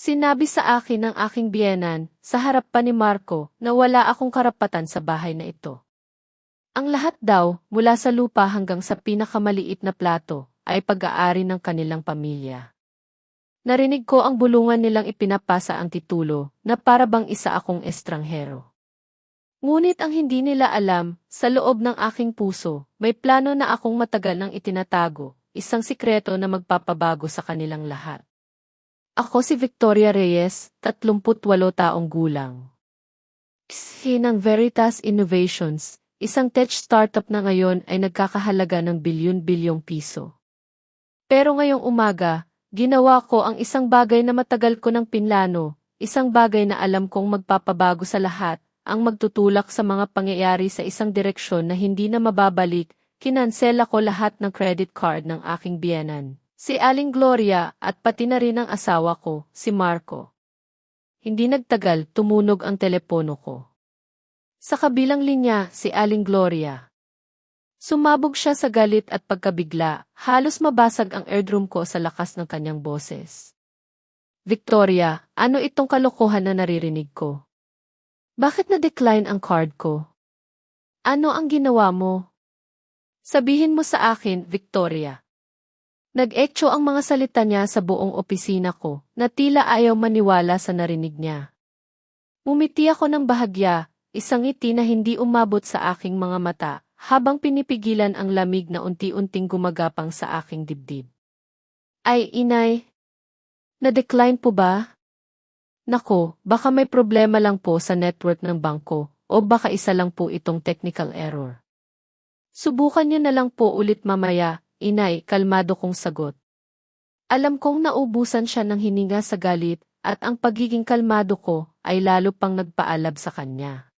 Sinabi sa akin ng aking biyenan, sa harap pa ni Marco, na wala akong karapatan sa bahay na ito. Ang lahat daw, mula sa lupa hanggang sa pinakamaliit na plato, ay pag-aari ng kanilang pamilya. Narinig ko ang bulungan nilang ipinapasa ang titulo, na para bang isa akong estranghero. Ngunit ang hindi nila alam, sa loob ng aking puso, may plano na akong matagal nang itinatago, isang sikreto na magpapabago sa kanilang lahat. Ako si Victoria Reyes, 38 taong gulang. Ng Veritas Innovations, isang tech startup na ngayon ay nagkakahalaga ng bilyon-bilyong piso. Pero ngayong umaga, ginawa ko ang isang bagay na matagal ko ng pinlano, isang bagay na alam kong magpapabago sa lahat, ang magtutulak sa mga pangyayari sa isang direksyon na hindi na mababalik. Kinansela ko lahat ng credit card ng aking biyenan, si Aling Gloria, at pati na rin ang asawa ko, si Marco. Hindi nagtagal, tumunog ang telepono ko. Sa kabilang linya, si Aling Gloria. Sumabog siya sa galit at pagkabigla, halos mabasag ang eardrum ko sa lakas ng kanyang boses. Victoria, ano itong kalokohan na naririnig ko? Bakit na-decline ang card ko? Ano ang ginawa mo? Sabihin mo sa akin, Victoria. Nag-echo ang mga salita niya sa buong opisina ko, na tila ayaw maniwala sa narinig niya. Umiti ako ng bahagya, isang ngiti na hindi umabot sa aking mga mata, habang pinipigilan ang lamig na unti-unting gumagapang sa aking dibdib. Ay, inay. Na-decline po ba? Nako, baka may problema lang po sa network ng bangko, o baka isa lang po itong technical error. Subukan niyo na lang po ulit mamaya, inay, kalmado kong sagot. Alam kong naubusan siya ng hininga sa galit, at ang pagiging kalmado ko ay lalo pang nagpaalab sa kanya.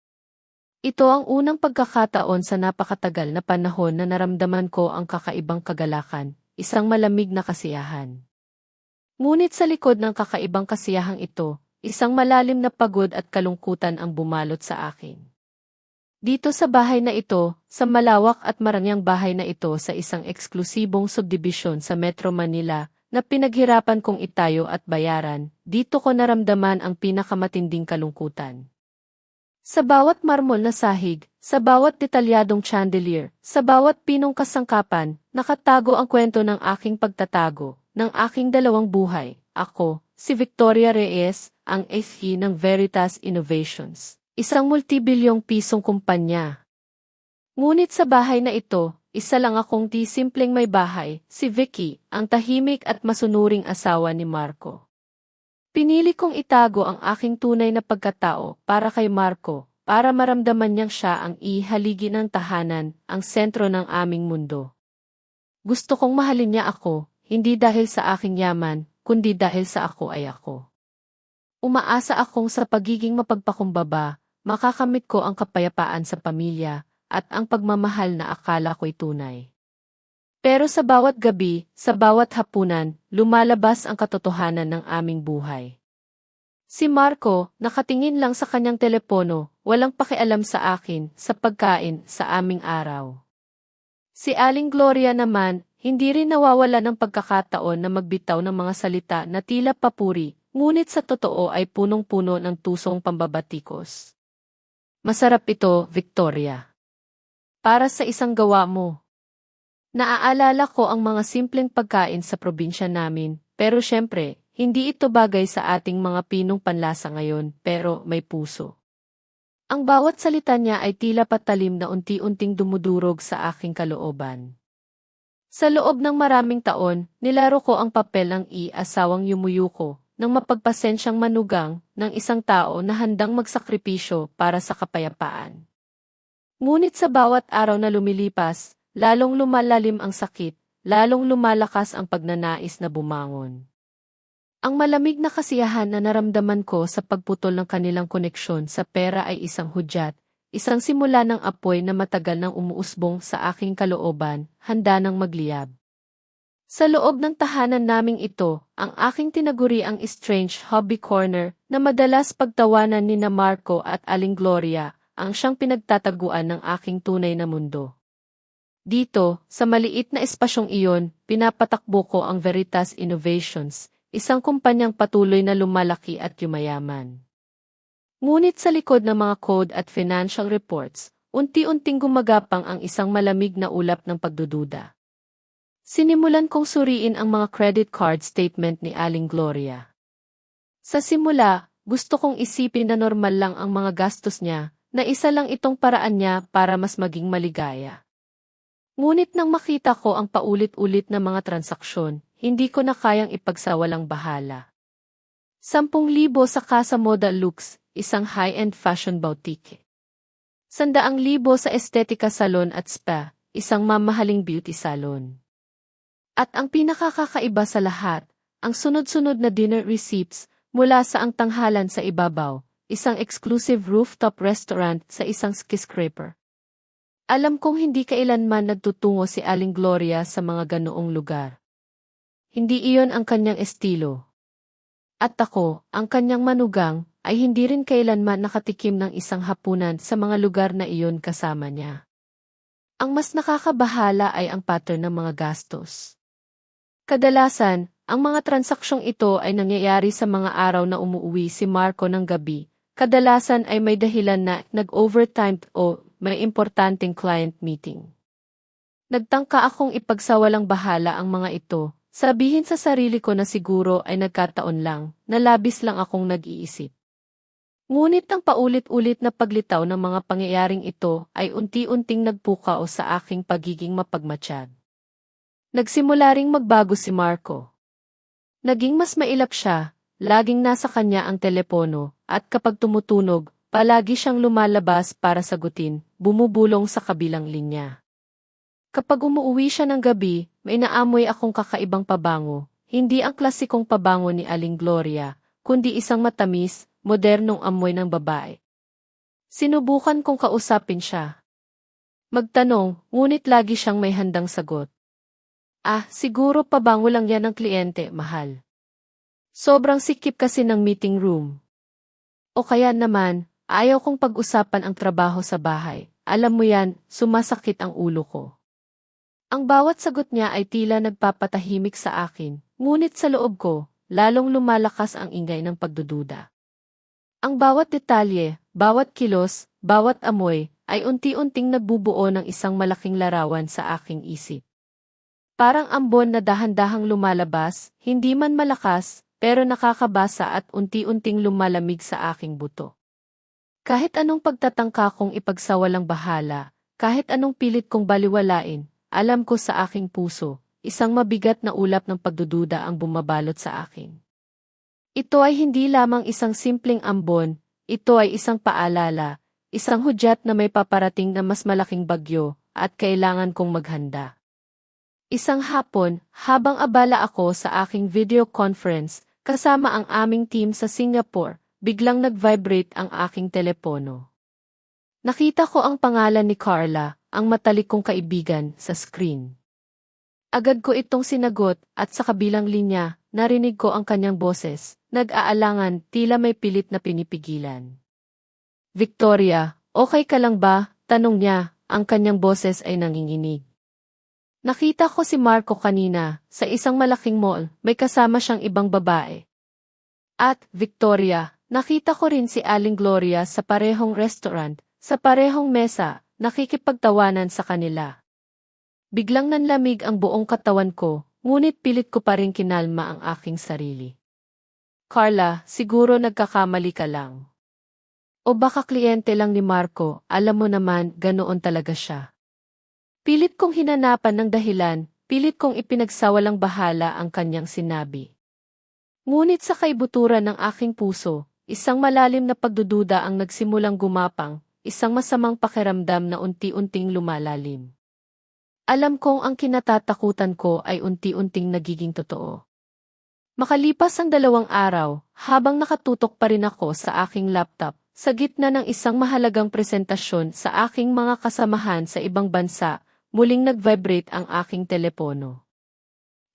Ito ang unang pagkakataon sa napakatagal na panahon na naramdaman ko ang kakaibang kagalakan, isang malamig na kasiyahan. Ngunit sa likod ng kakaibang kasiyahang ito, isang malalim na pagod at kalungkutan ang bumalot sa akin. Dito sa bahay na ito, sa malawak at marangyang bahay na ito sa isang eksklusibong subdivision sa Metro Manila, na pinaghirapan kong itayo at bayaran, dito ko naramdaman ang pinakamatinding kalungkutan. Sa bawat marmol na sahig, sa bawat detalyadong chandelier, sa bawat pinong kasangkapan, nakatago ang kwento ng aking pagtatago, ng aking dalawang buhay. Ako, si Victoria Reyes, ang SE ng Veritas Innovations. Isang multibilyong pisong kumpanya. Ngunit sa bahay na ito, isa lang akong di simpleng may bahay, si Vicky, ang tahimik at masunuring asawa ni Marco. Pinili kong itago ang aking tunay na pagkatao para kay Marco, para maramdaman niyang siya ang ihaligi ng tahanan, ang sentro ng aming mundo. Gusto kong mahalin niya ako, hindi dahil sa aking yaman, kundi dahil sa ako ay ako. Umaasa akong sa pagiging mapagpakumbaba, makakamit ko ang kapayapaan sa pamilya, at ang pagmamahal na akala ko'y tunay. Pero sa bawat gabi, sa bawat hapunan, lumalabas ang katotohanan ng aming buhay. Si Marco, nakatingin lang sa kanyang telepono, walang pakialam sa akin, sa pagkain, sa aming araw. Si Aling Gloria naman, hindi rin nawawala ng pagkakataon na magbitaw ng mga salita na tila papuri, ngunit sa totoo ay punong-puno ng tusong pambabatikos. Masarap ito, Victoria. Para sa isang gawa mo. Naaalala ko ang mga simpleng pagkain sa probinsya namin, pero syempre, hindi ito bagay sa ating mga pinong panlasa ngayon, pero may puso. Ang bawat salita niya ay tila patalim na unti-unting dumudurog sa aking kalooban. Sa loob ng maraming taon, nilaro ko ang papel ng asawang yumuyuko, ng mapagpasensyang manugang, ng isang tao na handang magsakripisyo para sa kapayapaan. Ngunit sa bawat araw na lumilipas, lalong lumalalim ang sakit, lalong lumalakas ang pagnanais na bumangon. Ang malamig na kasiyahan na naramdaman ko sa pagputol ng kanilang koneksyon sa pera ay isang hudyat, isang simula ng apoy na matagal nang umuusbong sa aking kalooban, handa nang magliyab. Sa loob ng tahanan naming ito, ang aking tinaguri ang strange hobby corner na madalas pagtawanan ni Marco at Aling Gloria, ang siyang pinagtataguan ng aking tunay na mundo. Dito, sa maliit na espasyong iyon, pinapatakbo ko ang Veritas Innovations, isang kumpanyang patuloy na lumalaki at yumayaman. Ngunit sa likod ng mga code at financial reports, unti-unting gumagapang ang isang malamig na ulap ng pagdududa. Sinimulan kong suriin ang mga credit card statement ni Aling Gloria. Sa simula, gusto kong isipin na normal lang ang mga gastos niya, na isa lang itong paraan niya para mas maging maligaya. Ngunit nang makita ko ang paulit-ulit na mga transaksyon, hindi ko na kayang ipagsawalang bahala. 10,000 sa Casa Moda Lux, isang high-end fashion boutique. 100,000 sa Estetika Salon at Spa, isang mamahaling beauty salon. At ang pinakakakaiba sa lahat, ang sunod-sunod na dinner receipts mula sa ang tanghalan sa ibabaw, isang exclusive rooftop restaurant sa isang skyscraper. Alam kong hindi kailanman nagtutungo si Aling Gloria sa mga ganoong lugar. Hindi iyon ang kanyang estilo. At ako, ang kanyang manugang, ay hindi rin kailanman nakatikim ng isang hapunan sa mga lugar na iyon kasama niya. Ang mas nakakabahala ay ang pattern ng mga gastos. Kadalasan, ang mga transaksyong ito ay nangyayari sa mga araw na umuuwi si Marco ng gabi. Kadalasan ay may dahilan na nag-overtime o may importanteng client meeting. Nagtangka akong ipagsawalang bahala ang mga ito, sabihin sa sarili ko na siguro ay nagkataon lang, na labis lang akong nag-iisip. Ngunit ang paulit-ulit na paglitaw ng mga pangyayaring ito ay unti-unting nagpukaw sa aking pagiging mapagmatsyag. Nagsimula ring magbago si Marco. Naging mas mailap siya, laging nasa kanya ang telepono, at kapag tumutunog, palagi siyang lumalabas para sagutin, bumubulong sa kabilang linya. Kapag umuuwi siya ng gabi, may naamoy akong kakaibang pabango, hindi ang klasikong pabango ni Aling Gloria, kundi isang matamis, modernong amoy ng babae. Sinubukan kong kausapin siya. Magtanong, ngunit lagi siyang may handang sagot. Siguro pabango lang yan ng kliyente, mahal. Sobrang sikip kasi ng meeting room. O kaya naman, ayaw kong pag-usapan ang trabaho sa bahay. Alam mo yan, sumasakit ang ulo ko. Ang bawat sagot niya ay tila nagpapatahimik sa akin, ngunit sa loob ko, lalong lumalakas ang ingay ng pagdududa. Ang bawat detalye, bawat kilos, bawat amoy, ay unti-unting nagbubuo ng isang malaking larawan sa aking isip. Parang ambon na dahan-dahang lumalabas, hindi man malakas, pero nakakabasa at unti-unting lumalamig sa aking buto. Kahit anong pagtatangka kong ipagsawalang bahala, kahit anong pilit kong baliwalain, alam ko sa aking puso, isang mabigat na ulap ng pagdududa ang bumabalot sa akin. Ito ay hindi lamang isang simpleng ambon, ito ay isang paalala, isang hudyat na may paparating na mas malaking bagyo, at kailangan kong maghanda. Isang hapon, habang abala ako sa aking video conference, kasama ang aming team sa Singapore, biglang nag-vibrate ang aking telepono. Nakita ko ang pangalan ni Carla, ang matalik kong kaibigan, sa screen. Agad ko itong sinagot at sa kabilang linya, narinig ko ang kanyang boses, nag-aalangan, tila may pilit na pinipigilan. Victoria, okay ka lang ba? Tanong niya, ang kanyang boses ay nanginginig. Nakita ko si Marco kanina, sa isang malaking mall, may kasama siyang ibang babae. At, Victoria, nakita ko rin si Aling Gloria sa parehong restaurant, sa parehong mesa, nakikipagtawanan sa kanila. Biglang nanlamig ang buong katawan ko, ngunit pilit ko pa rin kinalma ang aking sarili. Carla, siguro nagkakamali ka lang. O baka kliyente lang ni Marco, alam mo naman, ganoon talaga siya. Pilit kong hinanapan ng dahilan, pilit kong ipinagsawalang bahala ang kanyang sinabi. Ngunit sa kaibuturan ng aking puso, isang malalim na pagdududa ang nagsimulang gumapang, isang masamang pakiramdam na unti-unting lumalalim. Alam kong ang kinatatakutan ko ay unti-unting nagiging totoo. Makalipas ang 2 araw, habang nakatutok pa rin ako sa aking laptop, sa gitna ng isang mahalagang presentasyon sa aking mga kasamahan sa ibang bansa, muling nag-vibrate ang aking telepono.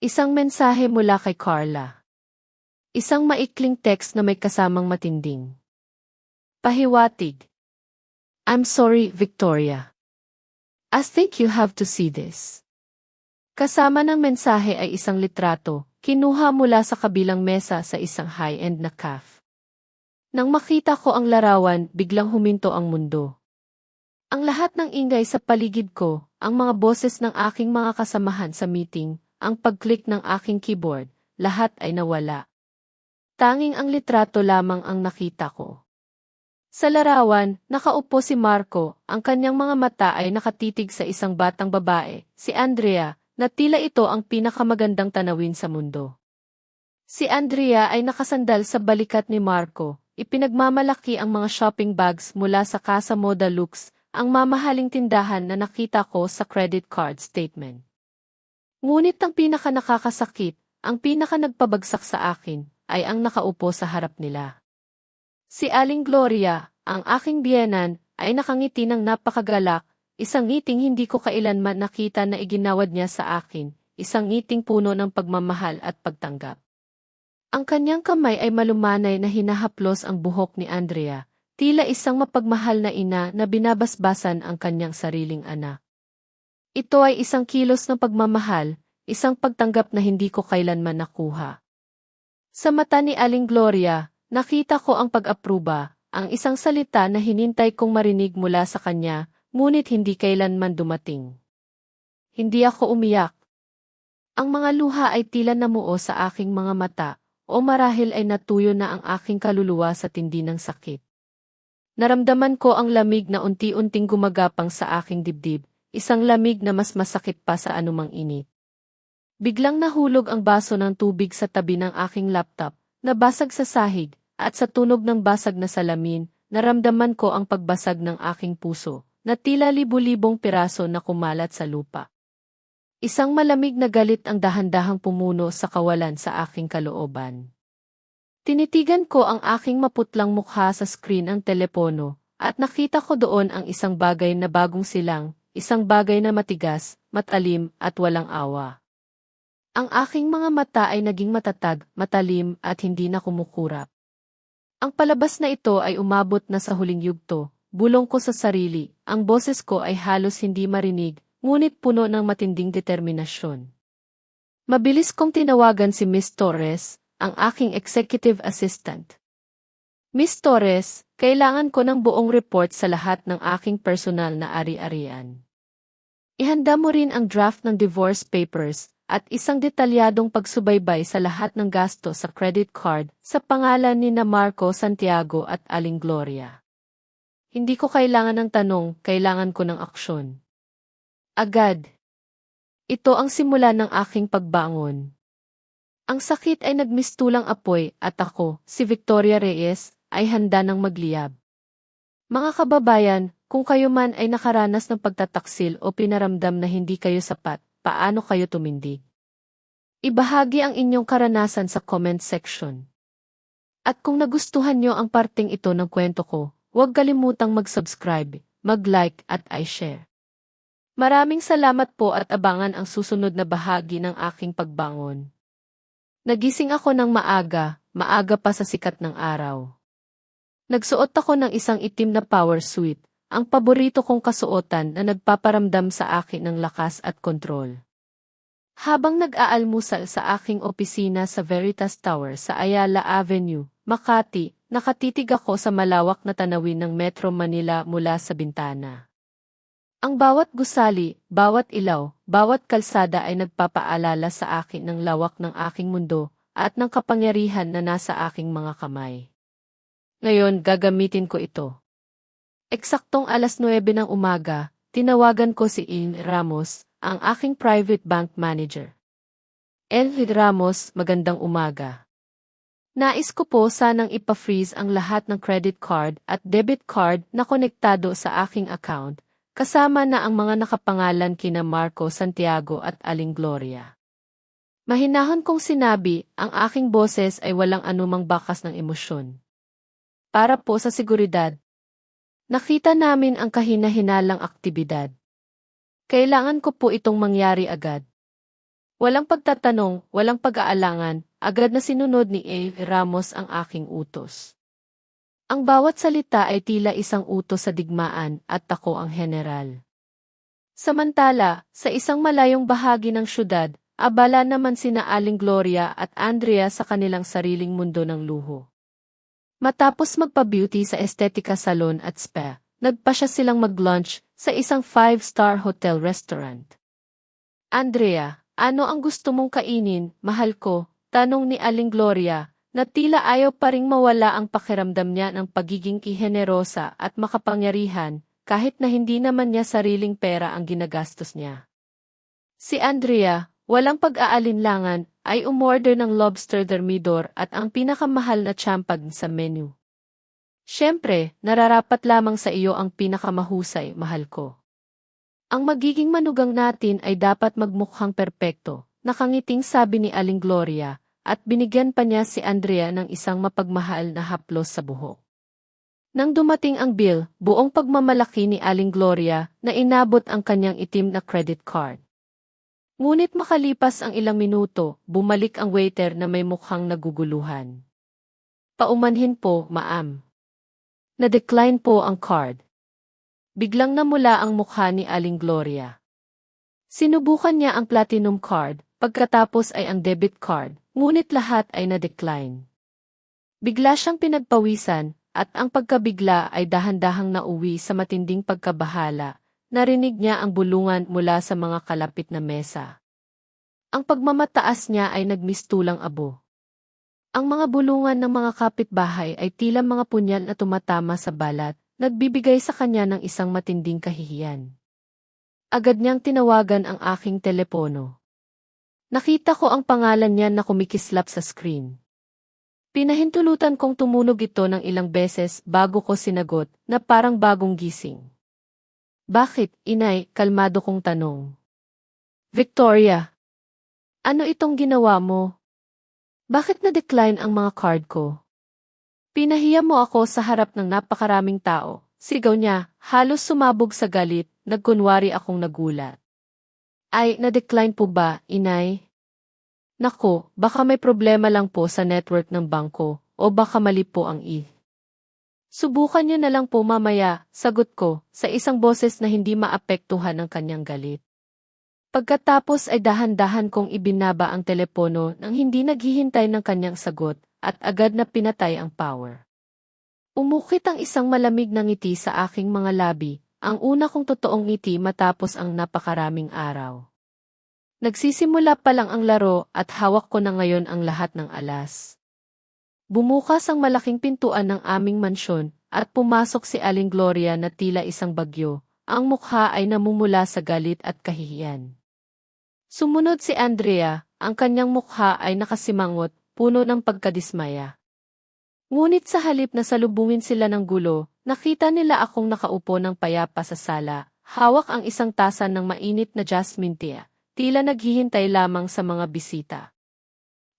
Isang mensahe mula kay Carla. Isang maikling text na may kasamang matinding. Pahiwatig. I'm sorry, Victoria. I think you have to see this. Kasama ng mensahe ay isang litrato, kinuha mula sa kabilang mesa sa isang high-end na cafe. Nang makita ko ang larawan, biglang huminto ang mundo. Ang lahat ng ingay sa paligid ko, ang mga boses ng aking mga kasamahan sa meeting, ang pag-click ng aking keyboard, lahat ay nawala. Tanging ang litrato lamang ang nakita ko. Sa larawan, nakaupo si Marco, ang kanyang mga mata ay nakatitig sa isang batang babae, si Andrea, na tila ito ang pinakamagandang tanawin sa mundo. Si Andrea ay nakasandal sa balikat ni Marco, ipinagmamalaki ang mga shopping bags mula sa Casa Moda Lux, ang mamahaling tindahan na nakita ko sa credit card statement. Ngunit ang pinaka-nakakasakit, ang pinaka-nagpabagsak sa akin, ay ang nakaupo sa harap nila. Si Aling Gloria, ang aking biyenan, ay nakangiti ng napakagalak, isang ngiting hindi ko kailanman nakita na iginawad niya sa akin, isang ngiting puno ng pagmamahal at pagtanggap. Ang kanyang kamay ay malumanay na hinahaplos ang buhok ni Andrea, tila isang mapagmahal na ina na binabasbasan ang kanyang sariling anak. Ito ay isang kilos ng pagmamahal, isang pagtanggap na hindi ko kailanman nakuha. Sa mata ni Aling Gloria, nakita ko ang pag-apruba, ang isang salita na hinintay kong marinig mula sa kanya, ngunit hindi kailanman dumating. Hindi ako umiyak. Ang mga luha ay tila namuo sa aking mga mata, o marahil ay natuyo na ang aking kaluluwa sa tindi ng sakit. Naramdaman ko ang lamig na unti-unting gumagapang sa aking dibdib, isang lamig na mas masakit pa sa anumang init. Biglang nahulog ang baso ng tubig sa tabi ng aking laptop, nabasag sa sahig, at sa tunog ng basag na salamin, naramdaman ko ang pagbasag ng aking puso, na tila libu-libong piraso na kumalat sa lupa. Isang malamig na galit ang dahan-dahang pumuno sa kawalan sa aking kalooban. Tinitigan ko ang aking maputlang mukha sa screen ng telepono, at nakita ko doon ang isang bagay na bagong silang, isang bagay na matigas, matalim, at walang awa. Ang aking mga mata ay naging matatag, matalim, at hindi na kumukurap. Ang palabas na ito ay umabot na sa huling yugto, bulong ko sa sarili, ang boses ko ay halos hindi marinig, ngunit puno ng matinding determinasyon. Mabilis kong tinawagan si Miss Torres, ang aking executive assistant. Miss Torres, kailangan ko ng buong report sa lahat ng aking personal na ari-arian. Ihanda mo rin ang draft ng divorce papers at isang detalyadong pagsubaybay sa lahat ng gasto sa credit card sa pangalan ni Marco Santiago at Aling Gloria. Hindi ko kailangan ng tanong, kailangan ko ng aksyon. Agad. Ito ang simula ng aking pagbangon. Ang sakit ay nagmistulang apoy at ako, si Victoria Reyes, ay handa ng magliyab. Mga kababayan, kung kayo man ay nakaranas ng pagtataksil o pinaramdam na hindi kayo sapat, paano kayo tumindig? Ibahagi ang inyong karanasan sa comment section. At kung nagustuhan nyo ang parting ito ng kwento ko, huwag kalimutang mag-subscribe, mag-like at i-share. Maraming salamat po at abangan ang susunod na bahagi ng aking pagbangon. Nagising ako ng maaga, maaga pa sa sikat ng araw. Nagsuot ako ng isang itim na power suit, ang paborito kong kasuotan na nagpaparamdam sa akin ng lakas at kontrol. Habang nag-aalmusal sa aking opisina sa Veritas Tower sa Ayala Avenue, Makati, nakatitig ako sa malawak na tanawin ng Metro Manila mula sa bintana. Ang bawat gusali, bawat ilaw, bawat kalsada ay nagpapaalala sa akin ng lawak ng aking mundo at ng kapangyarihan na nasa aking mga kamay. Ngayon, gagamitin ko ito. Eksaktong 9:00 ng umaga, tinawagan ko si Ian Ramos, ang aking private bank manager. Ramos, magandang umaga. Nais ko po sanang ipa-freeze ang lahat ng credit card at debit card na konektado sa aking account, kasama na ang mga nakapangalan kina Marco Santiago at Aling Gloria. Mahinahon kong sinabi, ang aking boses ay walang anumang bakas ng emosyon. Para po sa seguridad. Nakita namin ang kahina-hinalang aktibidad. Kailangan ko po itong mangyari agad. Walang pagtatanong, walang pag-aalangan, agad na sinunod ni Ramos ang aking utos. Ang bawat salita ay tila isang utos sa digmaan at ako ang general. Samantala, sa isang malayong bahagi ng syudad, abala naman sina Aling Gloria at Andrea sa kanilang sariling mundo ng luho. Matapos magpa-beauty sa estetika salon at spa, nagpasya silang mag-lunch sa isang 5-star hotel restaurant. Andrea, ano ang gusto mong kainin, mahal ko? Tanong ni Aling Gloria, na tila ayaw pa ring mawala ang pakiramdam niya ng pagiging ihenerosa at makapangyarihan, kahit na hindi naman niya sariling pera ang ginagastos niya. Si Andrea, walang pag-aalinlangan, ay umorder ng lobster thermidor at ang pinakamahal na champagne sa menu. Siyempre, nararapat lamang sa iyo ang pinakamahusay, mahal ko. Ang magiging manugang natin ay dapat magmukhang perpekto, nakangiting sabi ni Aling Gloria, at binigyan pa niya si Andrea ng isang mapagmahal na haplos sa buhok. Nang dumating ang bill, buong pagmamalaki ni Aling Gloria na inabot ang kanyang itim na credit card. Ngunit makalipas ang ilang minuto, bumalik ang waiter na may mukhang naguguluhan. Paumanhin po, ma'am. Na-decline po ang card. Biglang namula ang mukha ni Aling Gloria. Sinubukan niya ang platinum card, pagkatapos ay ang debit card, ngunit lahat ay na-decline. Bigla siyang pinagpawisan, at ang pagkabigla ay dahan-dahang nauwi sa matinding pagkabahala. Narinig niya ang bulungan mula sa mga kalapit na mesa. Ang pagmamataas niya ay nagmistulang abo. Ang mga bulungan ng mga kapitbahay ay tila mga punyal na tumatama sa balat, nagbibigay sa kanya ng isang matinding kahihiyan. Agad niyang tinawagan ang aking telepono. Nakita ko ang pangalan niya na kumikislap sa screen. Pinahintulutan kong tumunog ito ng ilang beses bago ko sinagot na parang bagong gising. Bakit, inay? Kalmado kong tanong. Victoria, ano itong ginawa mo? Bakit na-decline ang mga card ko? Pinahiya mo ako sa harap ng napakaraming tao. Sigaw niya, halos sumabog sa galit, nagkunwari akong nagulat. Ay, na-decline po ba, inay? Nako, baka may problema lang po sa network ng bangko, o baka mali po ang Subukan niyo na lang po mamaya, sagot ko, sa isang boses na hindi maapektuhan ng kanyang galit. Pagkatapos ay dahan-dahan kong ibinaba ang telepono nang hindi naghihintay ng kanyang sagot, at agad na pinatay ang power. Umukit ang isang malamig na ngiti sa aking mga labi, ang una kong totoong ngiti matapos ang napakaraming araw. Nagsisimula pa lang ang laro at hawak ko na ngayon ang lahat ng alas. Bumukas ang malaking pintuan ng aming mansyon at pumasok si Aling Gloria na tila isang bagyo, ang mukha ay namumula sa galit at kahihiyan. Sumunod si Andrea, ang kanyang mukha ay nakasimangot, puno ng pagkadismaya. Ngunit sa halip na salubungin sila ng gulo, nakita nila akong nakaupo ng payapa sa sala, hawak ang isang tasa ng mainit na jasmine tea, tila naghihintay lamang sa mga bisita.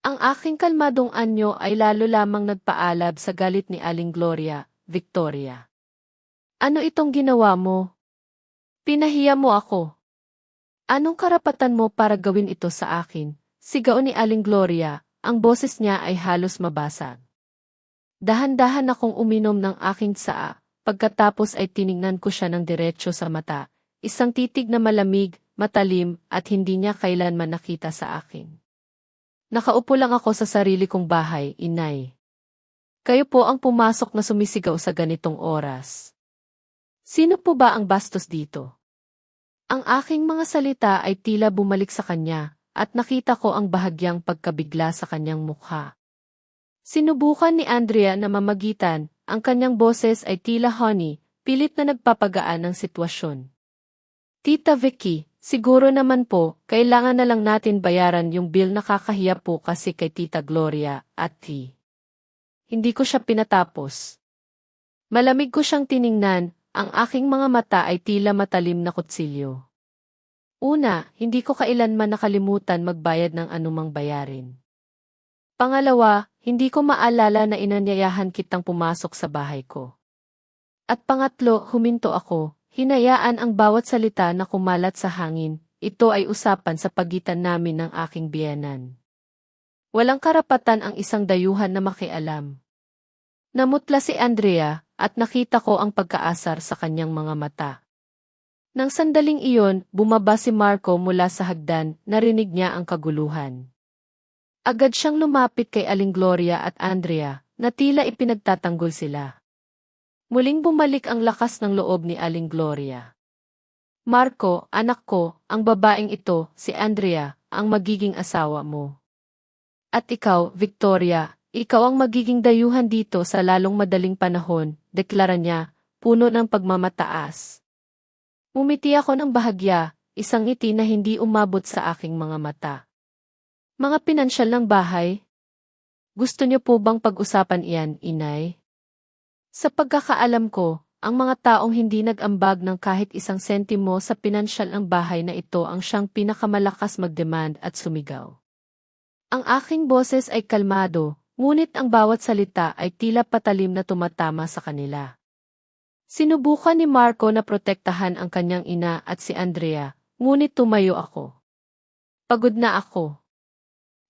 Ang aking kalmadong anyo ay lalo lamang nagpaalab sa galit ni Aling Gloria, Victoria. Ano itong ginawa mo? Pinahiya mo ako. Anong karapatan mo para gawin ito sa akin? Sigaw ni Aling Gloria, ang boses niya ay halos mabasag. Dahan-dahan akong uminom ng aking tsaa, pagkatapos ay tiningnan ko siya ng diretso sa mata, isang titig na malamig, matalim, at hindi niya kailanman nakita sa akin. Nakaupo lang ako sa sarili kong bahay, inay. Kayo po ang pumasok na sumisigaw sa ganitong oras. Sino po ba ang bastos dito? Ang aking mga salita ay tila bumalik sa kanya, at nakita ko ang bahagyang pagkabigla sa kanyang mukha. Sinubukan ni Andrea na mamagitan, ang kanyang boses ay tila honey, pilit na nagpapagaan ng sitwasyon. Tita Vicky, siguro naman po, kailangan na lang natin bayaran yung bill na kakahiya po kasi kay Tita Gloria at Hindi ko siya pinatapos. Malamig ko siyang tiningnan, ang aking mga mata ay tila matalim na kutsilyo. Una, hindi ko kailanman nakalimutan magbayad ng anumang bayarin. Pangalawa, hindi ko maalala na inanyayahan kitang pumasok sa bahay ko. At pangatlo, huminto ako. Hinayaan ang bawat salita na kumalat sa hangin, ito ay usapan sa pagitan namin ng aking biyenan. Walang karapatan ang isang dayuhan na makialam. Namutla si Andrea, at nakita ko ang pagkaasar sa kanyang mga mata. Nang sandaling iyon, bumaba si Marco mula sa hagdan, narinig niya ang kaguluhan. Agad siyang lumapit kay Aling Gloria at Andrea, na tila ipinagtatanggol sila. Muling bumalik ang lakas ng loob ni Aling Gloria. Marco, anak ko, ang babaeng ito, si Andrea, ang magiging asawa mo. At ikaw, Victoria, ikaw ang magiging dayuhan dito sa lalong madaling panahon, deklara niya, puno ng pagmamataas. Umiti ako ng bahagya, isang ngiti na hindi umabot sa aking mga mata. Mga pinansyal ng bahay? Gusto niyo po bang pag-usapan iyan, inay? Sa pagkakaalam ko, ang mga taong hindi nag-ambag ng kahit isang sentimo sa pinansyal ng bahay na ito ang siyang pinakamalakas mag-demand at sumigaw. Ang aking boses ay kalmado, ngunit ang bawat salita ay tila patalim na tumatama sa kanila. Sinubukan ni Marco na protektahan ang kanyang ina at si Andrea, ngunit tumayo ako. Pagod na ako.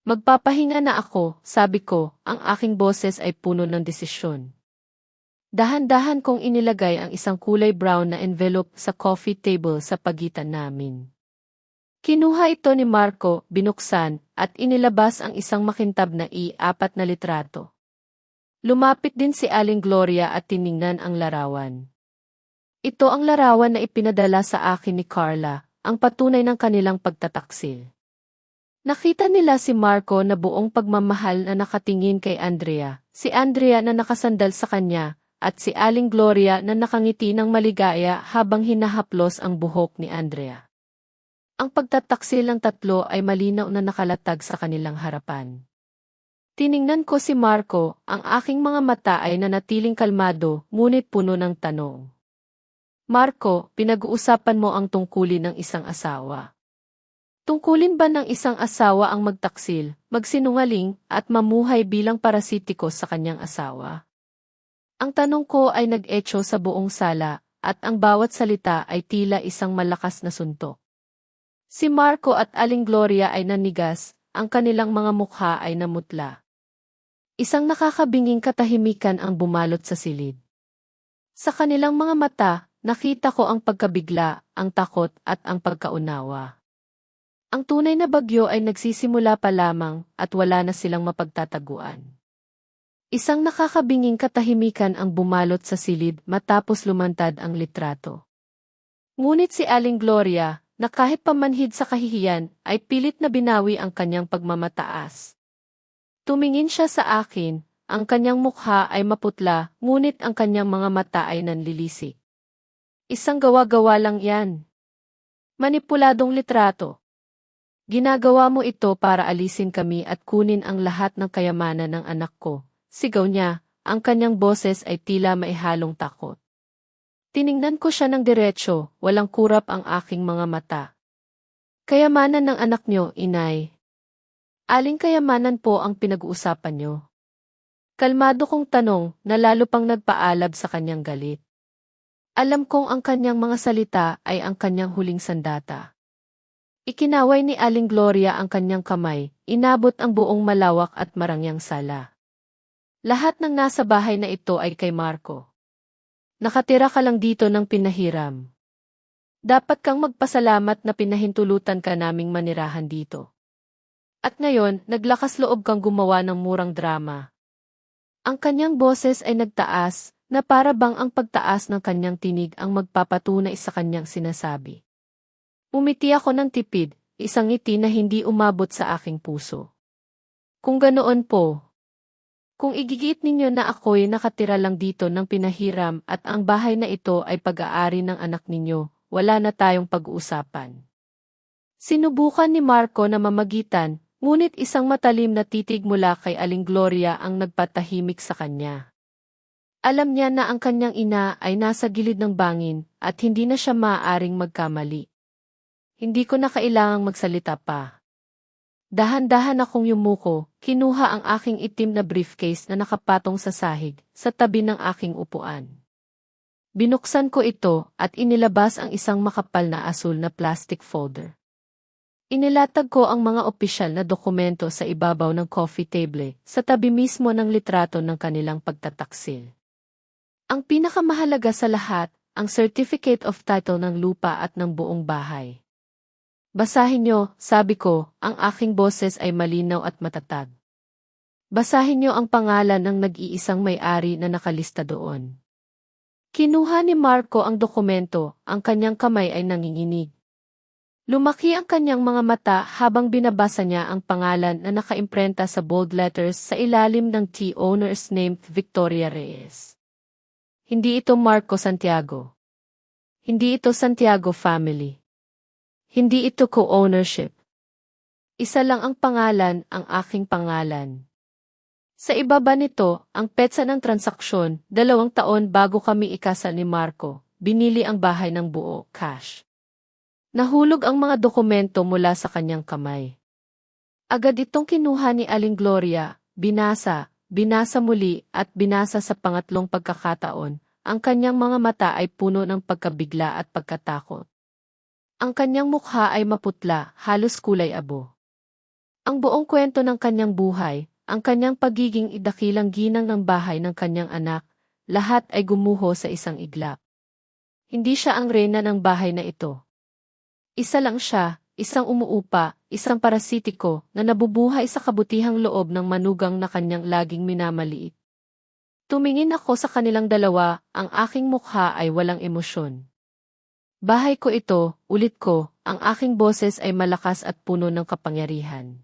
Magpapahinga na ako, sabi ko, ang aking boses ay puno ng desisyon. Dahan-dahan kong inilagay ang isang kulay brown na envelope sa coffee table sa pagitan namin. Kinuha ito ni Marco, binuksan, at inilabas ang isang makintab na I-4 na litrato. Lumapit din si Aling Gloria at tiningnan ang larawan. Ito ang larawan na ipinadala sa akin ni Carla, ang patunay ng kanilang pagtataksil. Nakita nila si Marco na buong pagmamahal na nakatingin kay Andrea, si Andrea na nakasandal sa kanya, at si Aling Gloria na nakangiti ng maligaya habang hinahaplos ang buhok ni Andrea. Ang pagtataksil ng tatlo ay malinaw na nakalatag sa kanilang harapan. Tiningnan ko si Marco, ang aking mga mata ay nanatiling kalmado, ngunit puno ng tanong. Marco, pinag-uusapan mo ang tungkulin ng isang asawa. Tungkulin ba ng isang asawa ang magtaksil, magsinungaling, at mamuhay bilang parasitiko sa kanyang asawa? Ang tanong ko ay nag-echo sa buong sala, at ang bawat salita ay tila isang malakas na suntok. Si Marco at Aling Gloria ay nanigas, ang kanilang mga mukha ay namutla. Isang nakakabinging katahimikan ang bumalot sa silid. Sa kanilang mga mata, nakita ko ang pagkabigla, ang takot at ang pagkaunawa. Ang tunay na bagyo ay nagsisimula pa lamang at wala na silang mapagtataguan. Isang nakakabinging katahimikan ang bumalot sa silid matapos lumantad ang litrato. Ngunit si Aling Gloria, na kahit pamanhid sa kahihiyan, ay pilit na binawi ang kanyang pagmamataas. Tumingin siya sa akin, ang kanyang mukha ay maputla, ngunit ang kanyang mga mata ay nanlilisik. Isang gawa-gawa lang yan. Manipuladong litrato. Ginagawa mo ito para alisin kami at kunin ang lahat ng kayamanan ng anak ko. Sigaw niya, ang kanyang boses ay tila maihalong takot. Tiningnan ko siya ng diretsyo, walang kurap ang aking mga mata. Kayamanan ng anak niyo, inay. Aling kayamanan po ang pinag-uusapan niyo? Kalmado kong tanong na lalo pang nagpaalab sa kanyang galit. Alam kong ang kanyang mga salita ay ang kanyang huling sandata. Ikinaway ni Aling Gloria ang kanyang kamay, inabot ang buong malawak at marangyang sala. Lahat ng nasa bahay na ito ay kay Marco. Nakatira ka lang dito ng pinahiram. Dapat kang magpasalamat na pinahintulutan ka naming manirahan dito. At ngayon, naglakas loob kang gumawa ng murang drama. Ang kanyang boses ay nagtaas, na para bang ang pagtaas ng kanyang tinig ang magpapatunay sa kanyang sinasabi. Umiti ako ng tipid, isang ngiti na hindi umabot sa aking puso. Kung ganoon po, kung igigit ninyo na ako'y nakatira lang dito ng pinahiram at ang bahay na ito ay pag-aari ng anak ninyo, wala na tayong pag-uusapan. Sinubukan ni Marco na mamagitan, ngunit isang matalim na titig mula kay Aling Gloria ang nagpatahimik sa kanya. Alam niya na ang kanyang ina ay nasa gilid ng bangin at hindi na siya maaaring magkamali. Hindi ko na kailangang magsalita pa. Dahan-dahan akong yumuko, kinuha ang aking itim na briefcase na nakapatong sa sahig, sa tabi ng aking upuan. Binuksan ko ito at inilabas ang isang makapal na asul na plastic folder. Inilatag ko ang mga opisyal na dokumento sa ibabaw ng coffee table, sa tabi mismo ng litrato ng kanilang pagtataksil. Ang pinakamahalaga sa lahat, ang certificate of title ng lupa at ng buong bahay. Basahin niyo, sabi ko, ang aking boses ay malinaw at matatag. Basahin niyo ang pangalan ng nag-iisang may-ari na nakalista doon. Kinuha ni Marco ang dokumento, ang kanyang kamay ay nanginginig. Lumaki ang kanyang mga mata habang binabasa niya ang pangalan na nakaimprenta sa bold letters sa ilalim ng T owner's name Victoria Reyes. Hindi ito Marco Santiago. Hindi ito Santiago family. Hindi ito co-ownership. Isa lang ang pangalan, ang aking pangalan. Sa ibaba nito, ang petsa ng transaksyon, 2 taon bago kami ikasal ni Marco, binili ang bahay ng buo, cash. Nahulog ang mga dokumento mula sa kanyang kamay. Agad itong kinuha ni Aling Gloria, binasa muli at binasa sa pangatlong pagkakataon. Ang kanyang mga mata ay puno ng pagkabigla at pagkatakot. Ang kanyang mukha ay maputla, halos kulay abo. Ang buong kwento ng kanyang buhay, ang kanyang pagiging idakilang ginang ng bahay ng kanyang anak, lahat ay gumuho sa isang iglap. Hindi siya ang reyna ng bahay na ito. Isa lang siya, isang umuupa, isang parasitiko na nabubuhay sa kabutihang loob ng manugang na kanyang laging minamaliit. Tumingin ako sa kanilang dalawa, ang aking mukha ay walang emosyon. Bahay ko ito, ulit ko, ang aking boses ay malakas at puno ng kapangyarihan.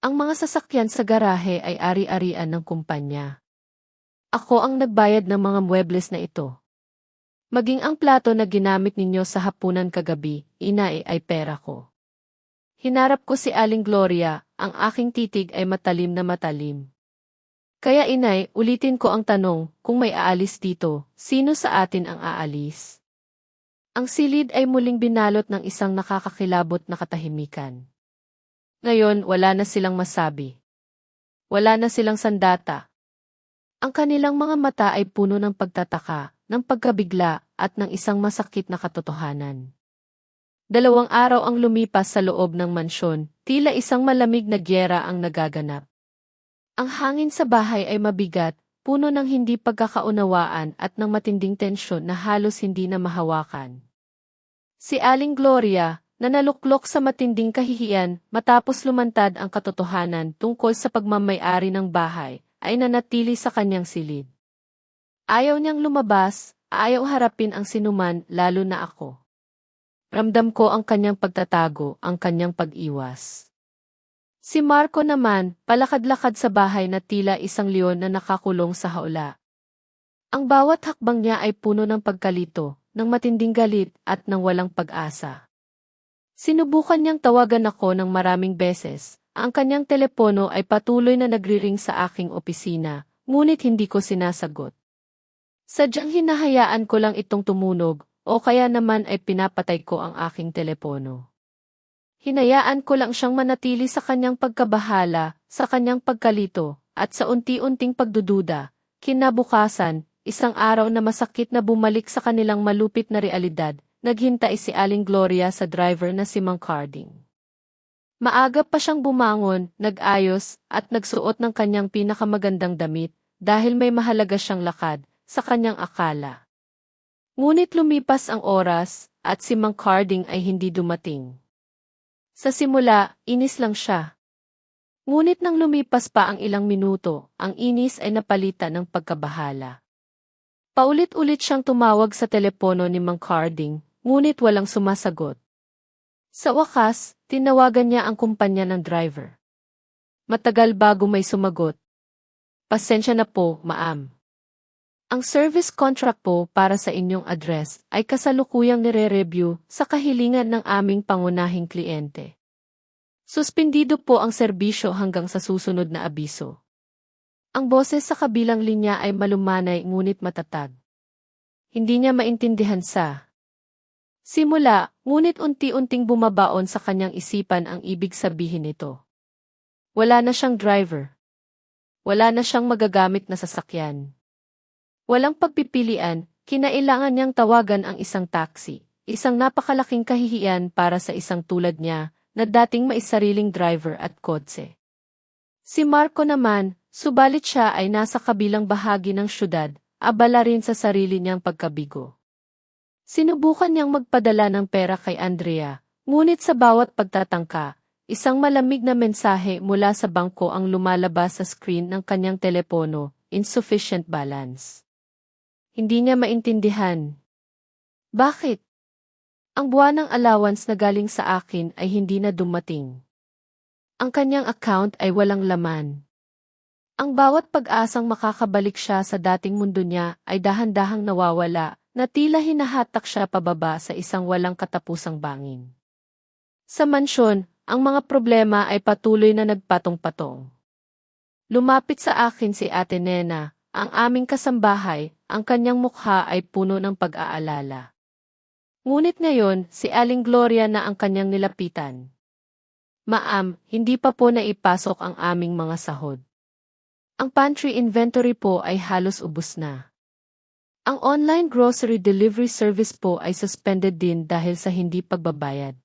Ang mga sasakyan sa garahe ay ari-arian ng kumpanya. Ako ang nagbayad ng mga muebles na ito. Maging ang plato na ginamit ninyo sa hapunan kagabi, ay pera ko. Hinarap ko si Aling Gloria, ang aking titig ay matalim na matalim. Kaya inay, ulitin ko ang tanong, kung may aalis dito, sino sa atin ang aalis? Ang silid ay muling binalot ng isang nakakakilabot na katahimikan. Ngayon, wala na silang masabi. Wala na silang sandata. Ang kanilang mga mata ay puno ng pagtataka, ng pagkabigla, at ng isang masakit na katotohanan. 2 araw ang lumipas sa loob ng mansyon, tila isang malamig na gyera ang nagaganap. Ang hangin sa bahay ay mabigat, puno ng hindi pagkakaunawaan at ng matinding tensyon na halos hindi na mahawakan. Si Aling Gloria, na naluklok sa matinding kahihiyan matapos lumantad ang katotohanan tungkol sa pagmamay-ari ng bahay, ay nanatili sa kanyang silid. Ayaw niyang lumabas, ayaw harapin ang sinuman, lalo na ako. Ramdam ko ang kanyang pagtatago, ang kanyang pag-iwas. Si Marco naman, palakad-lakad sa bahay na tila isang leon na nakakulong sa haula. Ang bawat hakbang niya ay puno ng pagkalito, ng matinding galit at ng walang pag-asa. Sinubukan niyang tawagan ako ng maraming beses. Ang kanyang telepono ay patuloy na nagriring sa aking opisina, ngunit hindi ko sinasagot. Sadyang hinahayaan ko lang itong tumunog, o kaya naman ay pinapatay ko ang aking telepono. Hinayaan ko lang siyang manatili sa kanyang pagkabahala, sa kanyang pagkalito, at sa unti-unting pagdududa. Kinabukasan, isang araw na masakit na bumalik sa kanilang malupit na realidad, naghintay si Aling Gloria sa driver na si Mang Carding. Maaga pa siyang bumangon, nag-ayos, at nagsuot ng kanyang pinakamagandang damit, dahil may mahalaga siyang lakad, sa kanyang akala. Ngunit lumipas ang oras, at si Mang Carding ay hindi dumating. Sa simula, inis lang siya. Ngunit nang lumipas pa ang ilang minuto, ang inis ay napalitan ng pagkabahala. Paulit-ulit siyang tumawag sa telepono ni Mang Carding, ngunit walang sumasagot. Sa wakas, tinawagan niya ang kumpanya ng driver. Matagal bago may sumagot. Pasensya na po, ma'am. Ang service contract po para sa inyong address ay kasalukuyang nire-review sa kahilingan ng aming pangunahing kliyente. Suspendido po ang serbisyo hanggang sa susunod na abiso. Ang boses sa kabilang linya ay malumanay ngunit matatag. Hindi niya maintindihan sa simula, ngunit unti-unting bumabaon sa kanyang isipan ang ibig sabihin nito. Wala na siyang driver. Wala na siyang magagamit na sasakyan. Walang pagpipilian, kinailangan niyang tawagan ang isang taxi, isang napakalaking kahihiyan para sa isang tulad niya, na dating may sariling driver at kotse. Si Marco naman, subalit siya ay nasa kabilang bahagi ng syudad, abala rin sa sarili niyang pagkabigo. Sinubukan niyang magpadala ng pera kay Andrea, ngunit sa bawat pagtatangka, isang malamig na mensahe mula sa bangko ang lumalabas sa screen ng kanyang telepono, insufficient balance. Hindi niya maintindihan. Bakit? Ang buwanang allowance na galing sa akin ay hindi na dumating. Ang kanyang account ay walang laman. Ang bawat pag-asang makakabalik siya sa dating mundo niya ay dahan-dahang nawawala, na tila hinahatak siya pababa sa isang walang katapusang bangin. Sa mansyon, ang mga problema ay patuloy na nagpatong-patong. Lumapit sa akin si Ate Nena, ang aming kasambahay, ang kanyang mukha ay puno ng pag-aalala. Ngunit ngayon, si Aling Gloria na ang kanyang nilapitan. Ma'am, hindi pa po naipasok ang aming mga sahod. Ang pantry inventory po ay halos ubos na. Ang online grocery delivery service po ay suspended din dahil sa hindi pagbabayad.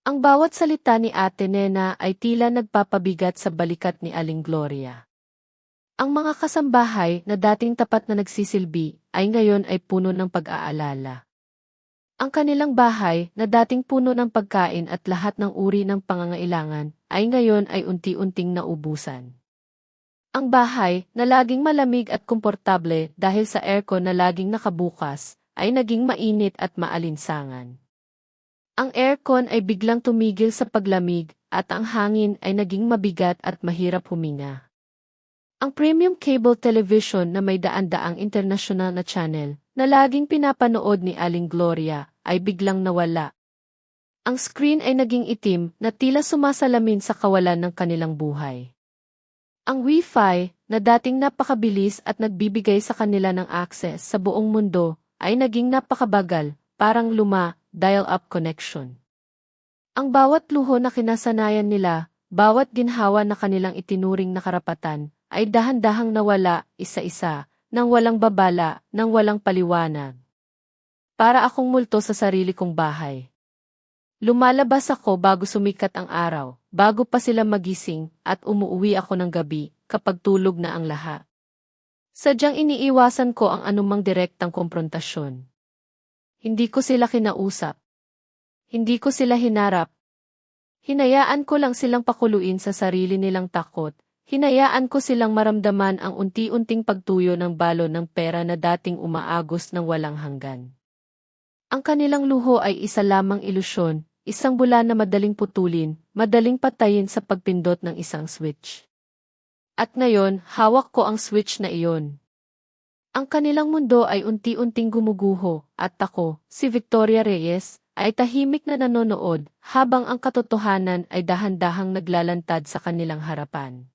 Ang bawat salita ni Ate Nena ay tila nagpapabigat sa balikat ni Aling Gloria. Ang mga kasambahay na dating tapat na nagsisilbi ay ngayon ay puno ng pag-aalala. Ang kanilang bahay na dating puno ng pagkain at lahat ng uri ng pangangailangan ay ngayon ay unti-unting naubusan. Ang bahay na laging malamig at komportable dahil sa aircon na laging nakabukas ay naging mainit at maalinsangan. Ang aircon ay biglang tumigil sa paglamig at ang hangin ay naging mabigat at mahirap huminga. Ang premium cable television na may daan-daang international na channel na laging pinapanood ni Aling Gloria ay biglang nawala. Ang screen ay naging itim na tila sumasalamin sa kawalan ng kanilang buhay. Ang Wi-Fi, na dating napakabilis at nagbibigay sa kanila ng access sa buong mundo, ay naging napakabagal, parang dial-up connection. Ang bawat luho na kinasanayan nila, bawat ginhawa na kanilang itinuring na karapatan, ay dahan-dahang nawala, isa-isa, nang walang babala, nang walang paliwanag. Para akong multo sa sarili kong bahay. Lumalabas ako bago sumikat ang araw, bago pa sila magising, at umuuwi ako ng gabi, kapag tulog na ang lahat. Sadyang iniiwasan ko ang anumang direktang komprontasyon. Hindi ko sila kinausap. Hindi ko sila hinarap. Hinayaan ko lang silang pakuluin sa sarili nilang takot. Hinayaan ko silang maramdaman ang unti-unting pagtuyo ng balon ng pera na dating umaagos ng walang hanggan. Ang kanilang luho ay isa lamang ilusyon, isang bula na madaling putulin, madaling patayin sa pagpindot ng isang switch. At ngayon, hawak ko ang switch na iyon. Ang kanilang mundo ay unti-unting gumuguho, at ako, si Victoria Reyes, ay tahimik na nanonood, habang ang katotohanan ay dahan-dahang naglalantad sa kanilang harapan.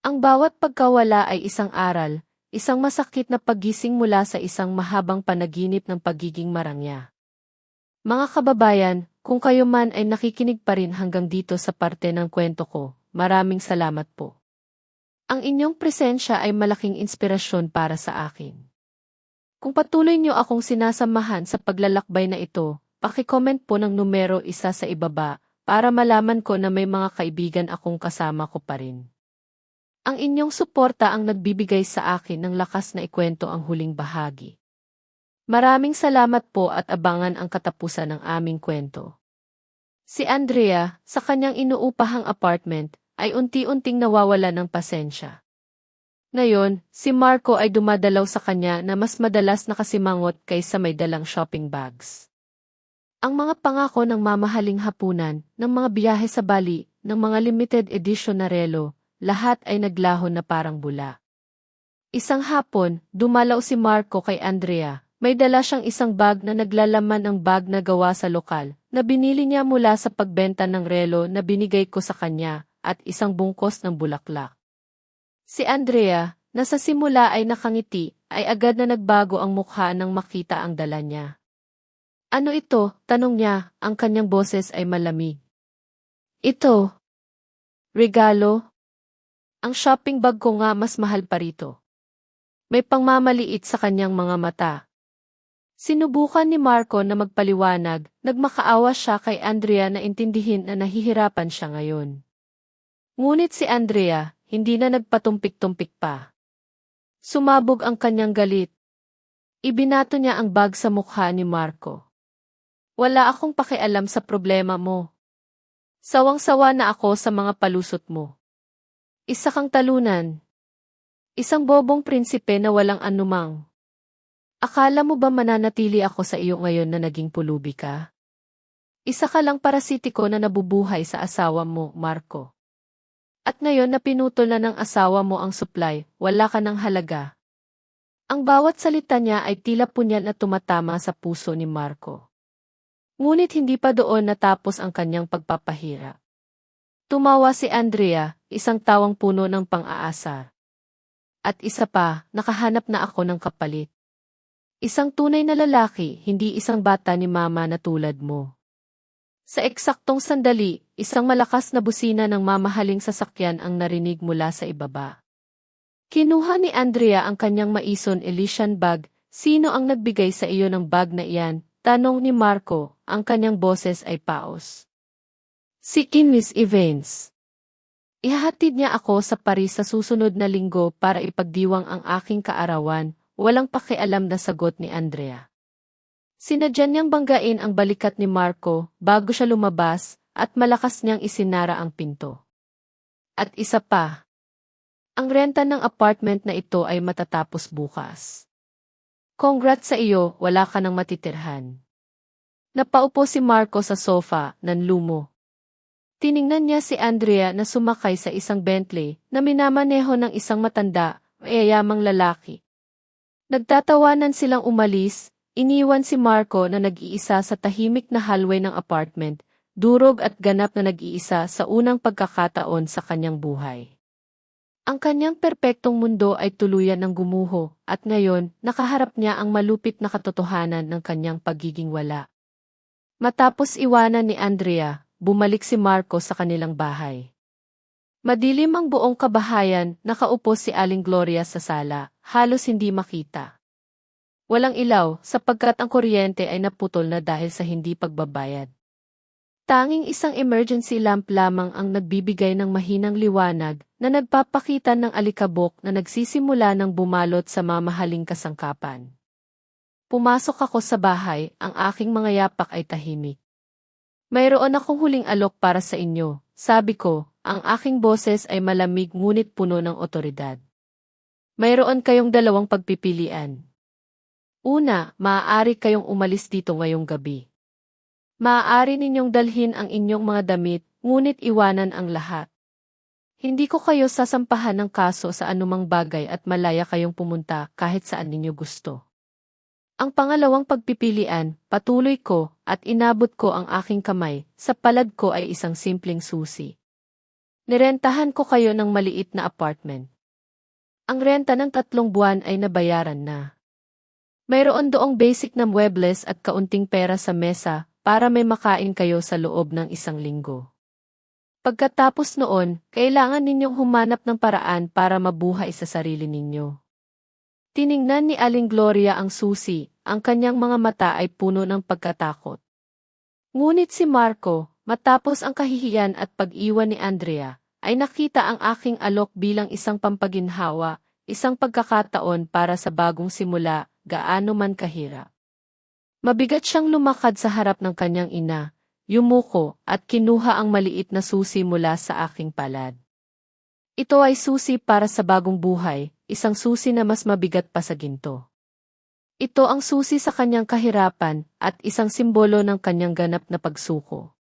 Ang bawat pagkawala ay isang aral, isang masakit na paggising mula sa isang mahabang panaginip ng pagiging marangya. Mga kababayan, kung kayo man ay nakikinig pa rin hanggang dito sa parte ng kwento ko, maraming salamat po. Ang inyong presensya ay malaking inspirasyon para sa akin. Kung patuloy niyo akong sinasamahan sa paglalakbay na ito, paki-comment po ng numero 1 sa ibaba para malaman ko na may mga kaibigan akong kasama ko pa rin. Ang inyong suporta ang nagbibigay sa akin ng lakas na ikwento ang huling bahagi. Maraming salamat po at abangan ang katapusan ng aming kwento. Si Andrea, sa kanyang inuupahang apartment, ay unti-unting nawawala ng pasensya. Ngayon, si Marco ay dumadalaw sa kanya na mas madalas nakasimangot kaysa may dalang shopping bags. Ang mga pangako ng mamahaling hapunan, ng mga biyahe sa Bali, ng mga limited edition na relo, lahat ay naglaho na parang bula. Isang hapon, dumalaw si Marco kay Andrea. May dala siyang isang bag na naglalaman ng bag na gawa sa lokal, na binili niya mula sa pagbenta ng relo na binigay ko sa kanya, at isang bungkos ng bulaklak. Si Andrea, na sa simula ay nakangiti, ay agad na nagbago ang mukha nang makita ang dala niya. Ano ito? Tanong niya, ang kanyang boses ay malamig. Ito. Regalo? Ang shopping bag ko nga mas mahal pa rito. May pangmamaliit sa kanyang mga mata. Sinubukan ni Marco na magpaliwanag, nagmakaawa siya kay Andrea na intindihin na nahihirapan siya ngayon. Ngunit si Andrea, hindi na nagpatumpik-tumpik pa. Sumabog ang kanyang galit. Ibinato niya ang bag sa mukha ni Marco. Wala akong pakialam sa problema mo. Sawang-sawa na ako sa mga palusot mo. Isa kang talunan. Isang bobong prinsipe na walang anumang. Akala mo ba mananatili ako sa iyo ngayon na naging pulubi ka? Isa ka lang parasitiko na nabubuhay sa asawa mo, Marco. At ngayon na pinutol na ng asawa mo ang supply, wala ka ng halaga. Ang bawat salita niya ay tila punyan na tumatama sa puso ni Marco. Ngunit hindi pa doon natapos ang kanyang pagpapahirap. Tumawa si Andrea, isang tawang puno ng pang-aasar. At isa pa, nakahanap na ako ng kapalit. Isang tunay na lalaki, hindi isang bata ni mama na tulad mo. Sa eksaktong sandali, isang malakas na busina ng mamahaling sasakyan ang narinig mula sa ibaba. Kinuha ni Andrea ang kanyang maison Elysian bag. Sino ang nagbigay sa iyo ng bag na iyan? Tanong ni Marco, ang kanyang boses ay paos. Si Miss Evans. Ihahatid niya ako sa Paris sa susunod na linggo para ipagdiwang ang aking kaarawan, walang pakialam na sagot ni Andrea. Sinadya niyang banggain ang balikat ni Marco bago siya lumabas at malakas niyang isinara ang pinto. At isa pa. Ang renta ng apartment na ito ay matatapos bukas. Congrats sa iyo, wala ka nang matitirhan. Napaupo si Marco sa sofa, nanlumo. Tiningnan niya si Andrea na sumakay sa isang Bentley na minamaneho ng isang matanda, mayayamang lalaki. Nagtatawanan silang umalis, iniwan si Marco na nag-iisa sa tahimik na hallway ng apartment, durog at ganap na nag-iisa sa unang pagkakataon sa kanyang buhay. Ang kanyang perpektong mundo ay tuluyan ng gumuho, at ngayon, nakaharap niya ang malupit na katotohanan ng kanyang pagiging wala. Matapos iwanan ni Andrea, bumalik si Marco sa kanilang bahay. Madilim ang buong kabahayan, nakaupo si Aling Gloria sa sala, halos hindi makita. Walang ilaw, sapagkat ang kuryente ay naputol na dahil sa hindi pagbabayad. Tanging isang emergency lamp lamang ang nagbibigay ng mahinang liwanag na nagpapakita ng alikabok na nagsisimula ng bumalot sa mamahaling kasangkapan. Pumasok ako sa bahay, ang aking mga yapak ay tahimik. Mayroon akong huling alok para sa inyo, sabi ko, ang aking boses ay malamig ngunit puno ng otoridad. Mayroon kayong dalawang pagpipilian. Una, maaari kayong umalis dito ngayong gabi. Maaari ninyong dalhin ang inyong mga damit, ngunit iwanan ang lahat. Hindi ko kayo sasampahan ng kaso sa anumang bagay at malaya kayong pumunta kahit saan ninyo gusto. Ang pangalawang pagpipilian, patuloy ko, at inabot ko ang aking kamay, sa palad ko ay isang simpleng susi. Nirentahan ko kayo ng maliit na apartment. Ang renta ng 3 buwan ay nabayaran na. Mayroon doong basic na muebles at kaunting pera sa mesa, para may makain kayo sa loob ng 1 linggo. Pagkatapos noon, kailangan ninyong humanap ng paraan para mabuhay sa sarili ninyo. Tiningnan ni Aling Gloria ang susi, ang kanyang mga mata ay puno ng pagkatakot. Ngunit si Marco, matapos ang kahihiyan at pag-iwan ni Andrea, ay nakita ang aking alok bilang isang pampaginhawa, isang pagkakataon para sa bagong simula, gaano man kahirap. Mabigat siyang lumakad sa harap ng kanyang ina, yumuko at kinuha ang maliit na susi mula sa aking palad. Ito ay susi para sa bagong buhay, isang susi na mas mabigat pa sa ginto. Ito ang susi sa kanyang kahirapan at isang simbolo ng kanyang ganap na pagsuko.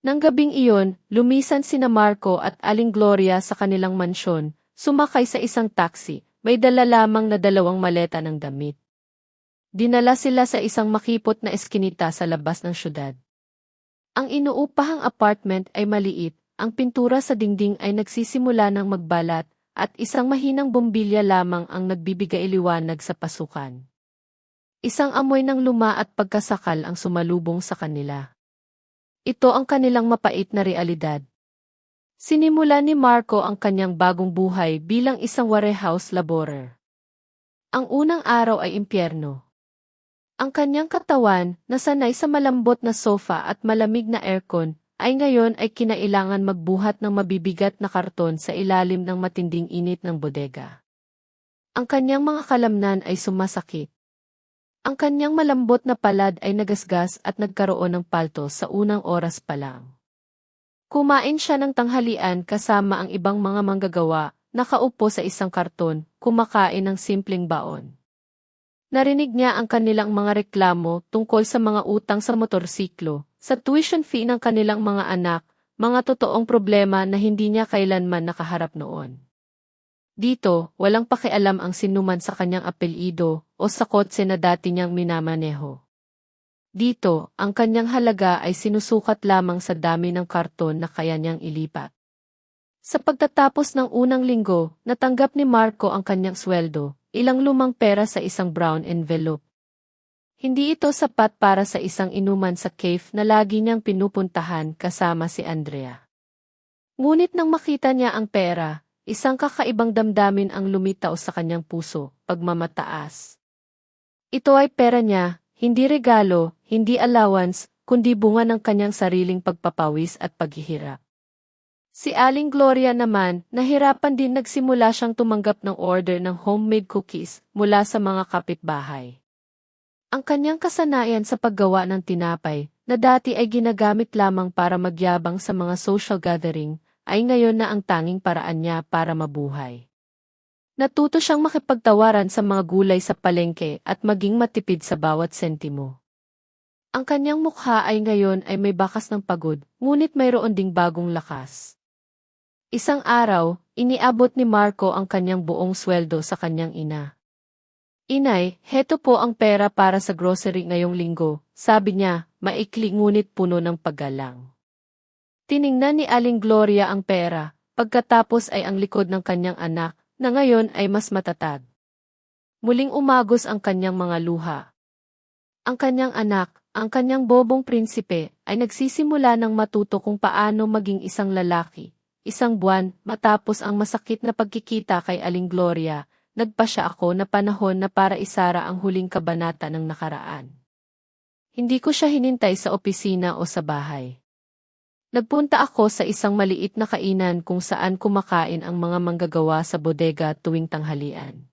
Nang gabing iyon, lumisan sina Marco at Aling Gloria sa kanilang mansyon, sumakay sa isang taxi, may dala lamang na 2 maleta ng damit. Dinala sila sa isang makipot na eskinita sa labas ng syudad. Ang inuupahang apartment ay maliit, ang pintura sa dingding ay nagsisimula ng magbalat, at isang mahinang bombilya lamang ang nagbibigay liwanag sa pasukan. Isang amoy ng luma at pagkasakal ang sumalubong sa kanila. Ito ang kanilang mapait na realidad. Sinimula ni Marco ang kanyang bagong buhay bilang isang warehouse laborer. Ang unang araw ay impyerno. Ang kanyang katawan, na sanay sa malambot na sofa at malamig na aircon, ay ngayon ay kinailangan magbuhat ng mabibigat na karton sa ilalim ng matinding init ng bodega. Ang kanyang mga kalamnan ay sumasakit. Ang kanyang malambot na palad ay nagasgas at nagkaroon ng palto sa unang oras pa lang. Kumain siya ng tanghalian kasama ang ibang mga manggagawa, nakaupo sa isang karton, kumakain ng simpleng baon. Narinig niya ang kanilang mga reklamo tungkol sa mga utang sa motorsiklo, sa tuition fee ng kanilang mga anak, mga totoong problema na hindi niya kailanman nakaharap noon. Dito, walang pakialam ang sinuman sa kanyang apelyido o sa kotse na dati niyang minamaneho. Dito, ang kanyang halaga ay sinusukat lamang sa dami ng karton na kaya niyang ilipat. Sa pagtatapos ng unang linggo, natanggap ni Marco ang kanyang sweldo, ilang lumang pera sa isang brown envelope. Hindi ito sapat para sa isang inuman sa cafe na lagi niyang pinupuntahan kasama si Andrea. Ngunit nang makita niya ang pera, isang kakaibang damdamin ang lumitaw sa kanyang puso, pagmamataas. Ito ay pera niya, hindi regalo, hindi allowance, kundi bunga ng kanyang sariling pagpapawis at paghihirap. Si Aling Gloria naman, nahirapan din nagsimula siyang tumanggap ng order ng homemade cookies mula sa mga kapitbahay. Ang kanyang kasanayan sa paggawa ng tinapay, na dati ay ginagamit lamang para magyabang sa mga social gathering, ay ngayon na ang tanging paraan niya para mabuhay. Natuto siyang makipagtawaran sa mga gulay sa palengke at maging matipid sa bawat sentimo. Ang kanyang mukha ay ngayon ay may bakas ng pagod, ngunit mayroon ding bagong lakas. Isang araw, iniabot ni Marco ang kanyang buong sweldo sa kanyang ina. Inay, heto po ang pera para sa grocery ngayong linggo, sabi niya, maikli ngunit puno ng paggalang. Tiningnan ni Aling Gloria ang pera, pagkatapos ay ang likod ng kanyang anak, na ngayon ay mas matatag. Muling umagos ang kanyang mga luha. Ang kanyang anak, ang kanyang bobong prinsipe, ay nagsisimula ng matuto kung paano maging isang lalaki. Isang buwan, matapos ang masakit na pagkikita kay Aling Gloria, nagpasya ako na panahon na para isara ang huling kabanata ng nakaraan. Hindi ko siya hinintay sa opisina o sa bahay. Nagpunta ako sa isang maliit na kainan kung saan kumakain ang mga manggagawa sa bodega tuwing tanghalian.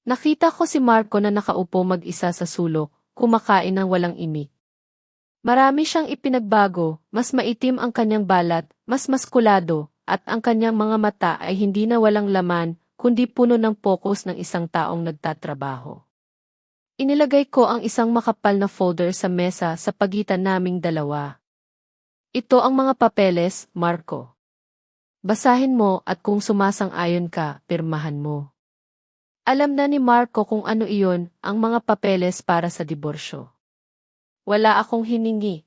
Nakita ko si Marco na nakaupo mag-isa sa sulok, kumakain ng walang imik. Marami siyang ipinagbago, mas maitim ang kanyang balat, mas maskulado, at ang kanyang mga mata ay hindi na walang laman, kundi puno ng pokus ng isang taong nagtatrabaho. Inilagay ko ang isang makapal na folder sa mesa sa pagitan naming dalawa. Ito ang mga papeles, Marco. Basahin mo at kung sumasang-ayon ka, pirmahan mo. Alam na ni Marco kung ano iyon, ang mga papeles para sa diborsyo. Wala akong hiningi.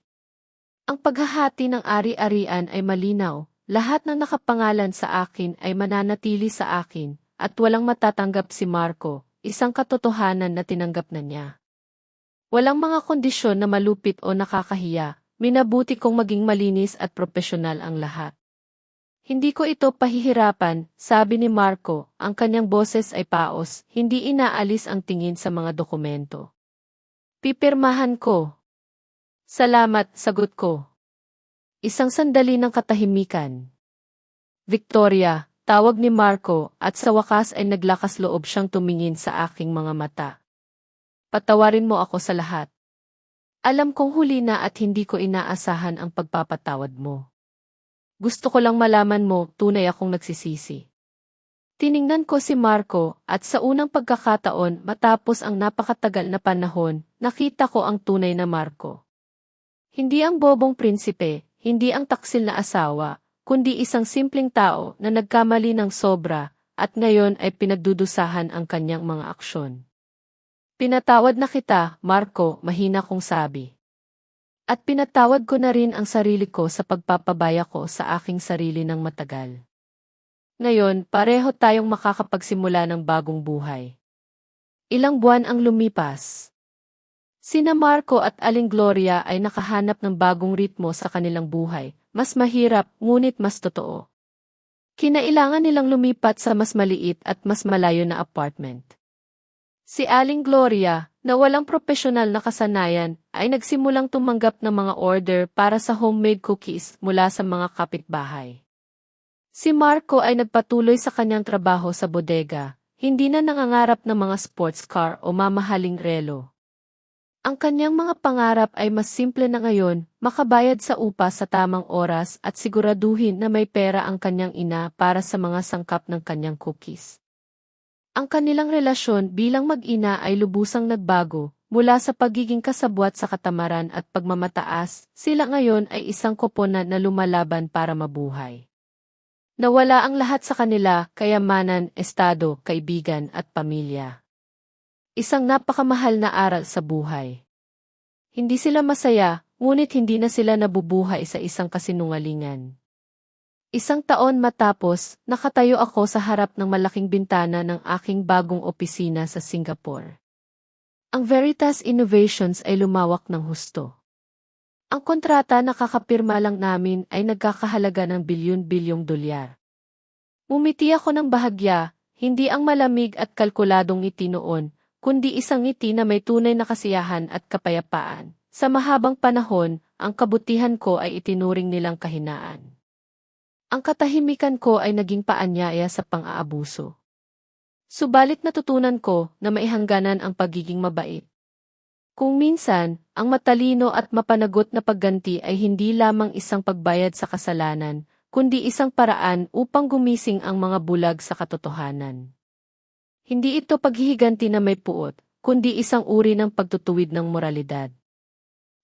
Ang paghahati ng ari-arian ay malinaw, lahat ng nakapangalan sa akin ay mananatili sa akin, at walang matatanggap si Marco, isang katotohanan na tinanggap na niya. Walang mga kondisyon na malupit o nakakahiya. Minabuti kong maging malinis at propesyonal ang lahat. Hindi ko ito pahihirapan, sabi ni Marco, ang kanyang boses ay paos, hindi inaalis ang tingin sa mga dokumento. Pipirmahan ko. Salamat, sagot ko. Isang sandali ng katahimikan. Victoria, tawag ni Marco, at sa wakas ay naglakas loob siyang tumingin sa aking mga mata. Patawarin mo ako sa lahat. Alam kong huli na at hindi ko inaasahan ang pagpapatawad mo. Gusto ko lang malaman mo, tunay akong nagsisisi. Tiningnan ko si Marco at sa unang pagkakataon matapos ang napakatagal na panahon, nakita ko ang tunay na Marco. Hindi ang bobong prinsipe, hindi ang taksil na asawa, kundi isang simpleng tao na nagkamali ng sobra at ngayon ay pinagdudusahan ang kanyang mga aksyon. Pinatawad na kita, Marco, mahina kong sabi. At pinatawad ko na rin ang sarili ko sa pagpapabaya ko sa aking sarili ng matagal. Ngayon, pareho tayong makakapagsimula ng bagong buhay. Ilang buwan ang lumipas. Sina Marco at Aling Gloria ay nakahanap ng bagong ritmo sa kanilang buhay, mas mahirap ngunit mas totoo. Kinailangan nilang lumipat sa mas maliit at mas malayo na apartment. Si Aling Gloria, na walang profesional na kasanayan, ay nagsimulang tumanggap ng mga order para sa homemade cookies mula sa mga kapitbahay. Si Marco ay nagpatuloy sa kanyang trabaho sa bodega, hindi na nangangarap ng mga sports car o mamahaling relo. Ang kanyang mga pangarap ay mas simple na ngayon, makabayad sa upa sa tamang oras at siguraduhin na may pera ang kanyang ina para sa mga sangkap ng kanyang cookies. Ang kanilang relasyon bilang mag-ina ay lubusang nagbago, mula sa pagiging kasabwat sa katamaran at pagmamataas, sila ngayon ay isang koponan na lumalaban para mabuhay. Nawala ang lahat sa kanila, kayamanan, estado, kaibigan at pamilya. Isang napakamahal na aral sa buhay. Hindi sila masaya, ngunit hindi na sila nabubuhay sa isang kasinungalingan. Isang taon matapos, nakatayo ako sa harap ng malaking bintana ng aking bagong opisina sa Singapore. Ang Veritas Innovations ay lumawak ng husto. Ang kontrata na kakapirma lang namin ay nagkakahalaga ng bilyon-bilyong dolyar. Umiti ako ng bahagya, hindi ang malamig at kalkuladong ngiti noon, kundi isang ngiti na may tunay na kasiyahan at kapayapaan. Sa mahabang panahon, ang kabutihan ko ay itinuring nilang kahinaan. Ang katahimikan ko ay naging paanyaya sa pang-aabuso. Subalit natutunan ko na maihangganan ang pagiging mabait. Kung minsan, ang matalino at mapanagot na pagganti ay hindi lamang isang pagbayad sa kasalanan, kundi isang paraan upang gumising ang mga bulag sa katotohanan. Hindi ito paghihiganti na may puot, kundi isang uri ng pagtutuwid ng moralidad.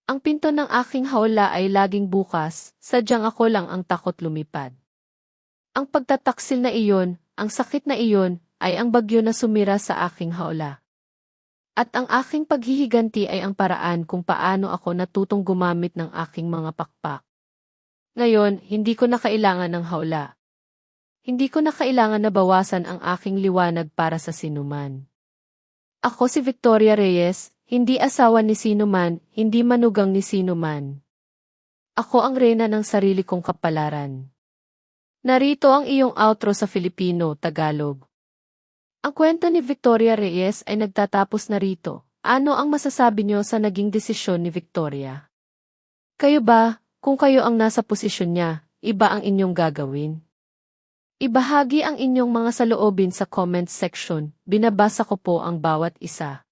Ang pinto ng aking hawla ay laging bukas, sadyang ako lang ang takot lumipad. Ang pagtataksil na iyon, ang sakit na iyon, ay ang bagyo na sumira sa aking hawla. At ang aking paghihiganti ay ang paraan kung paano ako natutong gumamit ng aking mga pakpak. Ngayon, hindi ko na kailangan ng hawla. Hindi ko na kailangan na bawasan ang aking liwanag para sa sinuman. Ako si Victoria Reyes, hindi asawa ni sinuman, hindi manugang ni sinuman. Ako ang reyna ng sarili kong kapalaran. Narito ang iyong outro sa Filipino, Tagalog. Ang kwento ni Victoria Reyes ay nagtatapos na rito. Ano ang masasabi niyo sa naging desisyon ni Victoria? Kayo ba, kung kayo ang nasa posisyon niya, iba ang inyong gagawin? Ibahagi ang inyong mga saloobin sa comment section, binabasa ko po ang bawat isa.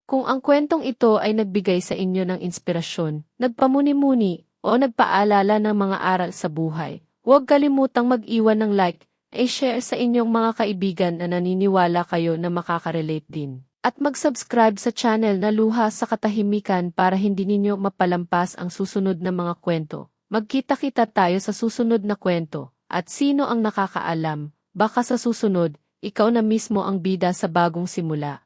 Kung ang kwentong ito ay nagbigay sa inyo ng inspirasyon, nagpamuni-muni, o nagpaalala ng mga aral sa buhay, huwag kalimutang mag-iwan ng like, i-share sa inyong mga kaibigan na naniniwala kayo na makaka-relate din. At mag-subscribe sa channel na Luha sa Katahimikan para hindi ninyo mapalampas ang susunod na mga kwento. Magkita-kita tayo sa susunod na kwento. At sino ang nakakaalam, baka sa susunod, ikaw na mismo ang bida sa bagong simula.